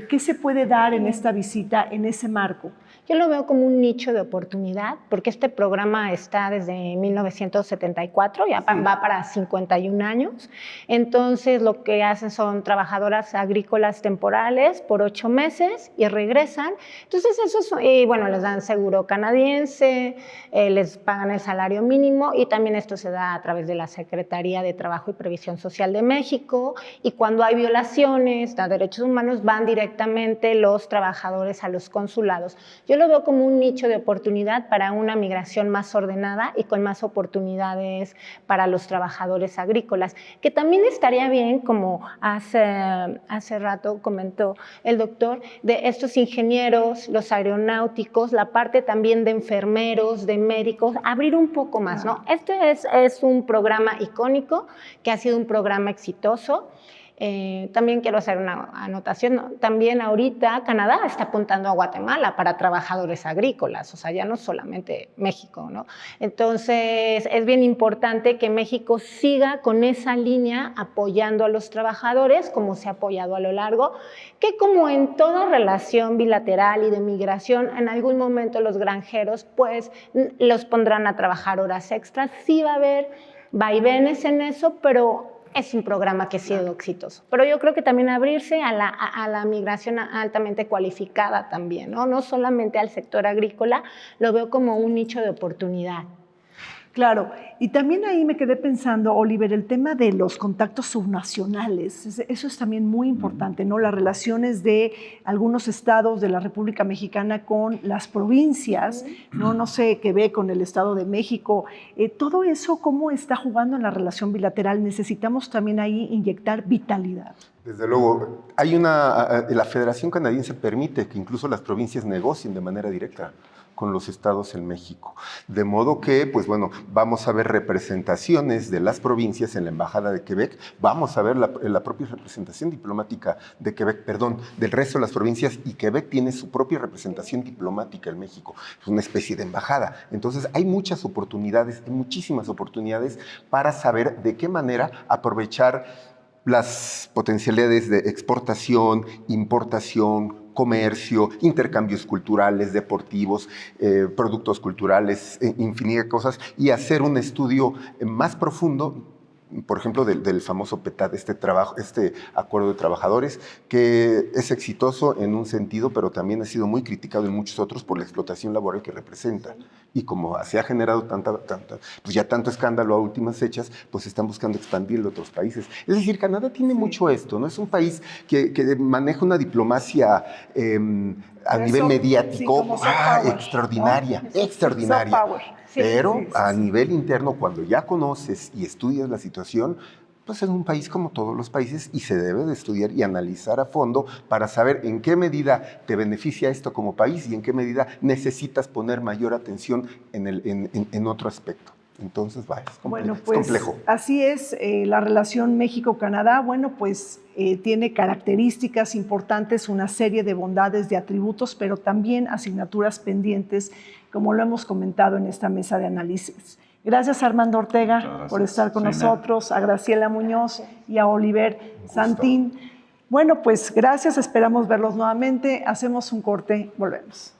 ¿Qué se puede dar en esta visita, en ese marco? Yo lo veo como un nicho de oportunidad, porque este programa está desde 1974, ya va para 51 años. Entonces, lo que hacen son trabajadoras agrícolas temporales por 8 meses y regresan. Entonces, eso es, bueno, les dan seguro canadiense, les pagan el salario mínimo, y también esto se da a través de la Secretaría de Trabajo y Previsión Social de México, y cuando hay violaciones a derechos humanos van directamente los trabajadores a los consulados. Yo lo veo como un nicho de oportunidad para una migración más ordenada y con más oportunidades para los trabajadores agrícolas, que también estaría bien, como hace rato comentó el doctor, de estos ingenieros, los aeronáuticos, la parte también de enfermeros, de médicos, abrir un poco más, ¿no? Este es un programa icónico, que ha sido un programa exitoso. También quiero hacer una anotación, ¿no? También ahorita Canadá está apuntando a Guatemala para trabajadores agrícolas, o sea, ya no solamente México, ¿no? Entonces, es bien importante que México siga con esa línea apoyando a los trabajadores, como se ha apoyado a lo largo, que como en toda relación bilateral y de migración, en algún momento los granjeros, pues, los pondrán a trabajar horas extras. Sí va a haber vaivenes en eso, pero es un programa que ha sido exitoso. Pero yo creo que también abrirse a la migración altamente cualificada también, ¿no? No solamente al sector agrícola, lo veo como un nicho de oportunidad. Claro, y también ahí me quedé pensando, Oliver, el tema de los contactos subnacionales, eso es también muy importante, ¿no? Las relaciones de algunos estados de la República Mexicana con las provincias, no sé, Quebec con el Estado de México, todo eso, ¿cómo está jugando en la relación bilateral? Necesitamos también ahí inyectar vitalidad. Desde luego, la Federación Canadiense permite que incluso las provincias negocien de manera directa con los estados en México. De modo que, pues bueno, vamos a ver representaciones de las provincias en la Embajada de Quebec, vamos a ver la propia representación diplomática de Quebec, perdón, del resto de las provincias, y Quebec tiene su propia representación diplomática en México. Es una especie de embajada. Entonces, hay muchas oportunidades, hay muchísimas oportunidades para saber de qué manera aprovechar las potencialidades de exportación, importación, comercio, intercambios culturales, deportivos, productos culturales, infinidad de cosas, y hacer un estudio más profundo, por ejemplo, del famoso PETAD, este acuerdo de trabajadores, que es exitoso en un sentido, pero también ha sido muy criticado en muchos otros por la explotación laboral que representa. Y como se ha generado pues ya tanto escándalo a últimas fechas, pues están buscando expandirlo a otros países. Es decir, Canadá tiene mucho esto, ¿no? Es un país que maneja una diplomacia a nivel mediático extraordinaria, ¿no? Extraordinaria. Pero a nivel interno, cuando ya conoces y estudias la situación, pues es un país como todos los países y se debe de estudiar y analizar a fondo para saber en qué medida te beneficia esto como país y en qué medida necesitas poner mayor atención en otro aspecto. Entonces, es complejo. Así es, la relación México-Canadá, pues tiene características importantes, una serie de bondades, de atributos, pero también asignaturas pendientes, como lo hemos comentado en esta mesa de análisis. Gracias a Armando Ortega por estar con nosotros, a Graciela Muñoz y a Oliver Santín. Pues gracias, esperamos verlos nuevamente. Hacemos un corte, volvemos.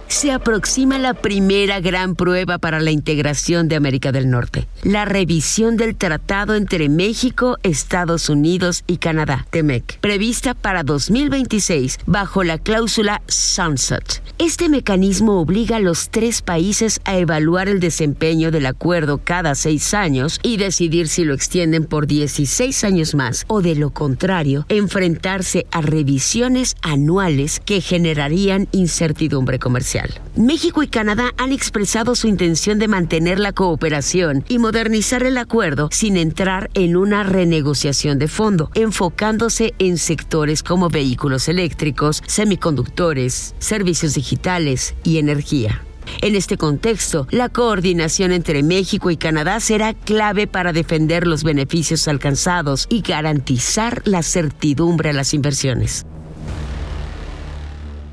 Se aproxima la primera gran prueba para la integración de América del Norte, la revisión del tratado entre México, Estados Unidos y Canadá, TEMEC, prevista para 2026 bajo la cláusula Sunset. Este mecanismo obliga a los 3 países a evaluar el desempeño del acuerdo cada 6 años y decidir si lo extienden por 16 años más o, de lo contrario, enfrentarse a revisiones anuales que generarían incertidumbre comercial. México y Canadá han expresado su intención de mantener la cooperación y modernizar el acuerdo sin entrar en una renegociación de fondo, enfocándose en sectores como vehículos eléctricos, semiconductores, servicios digitales y energía. En este contexto, la coordinación entre México y Canadá será clave para defender los beneficios alcanzados y garantizar la certidumbre a las inversiones.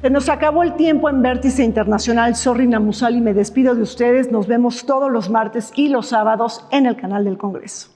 Se nos acabó el tiempo en Vértice Internacional. Soy Rina Musali, me despido de ustedes. Nos vemos todos los martes y los sábados en el canal del Congreso.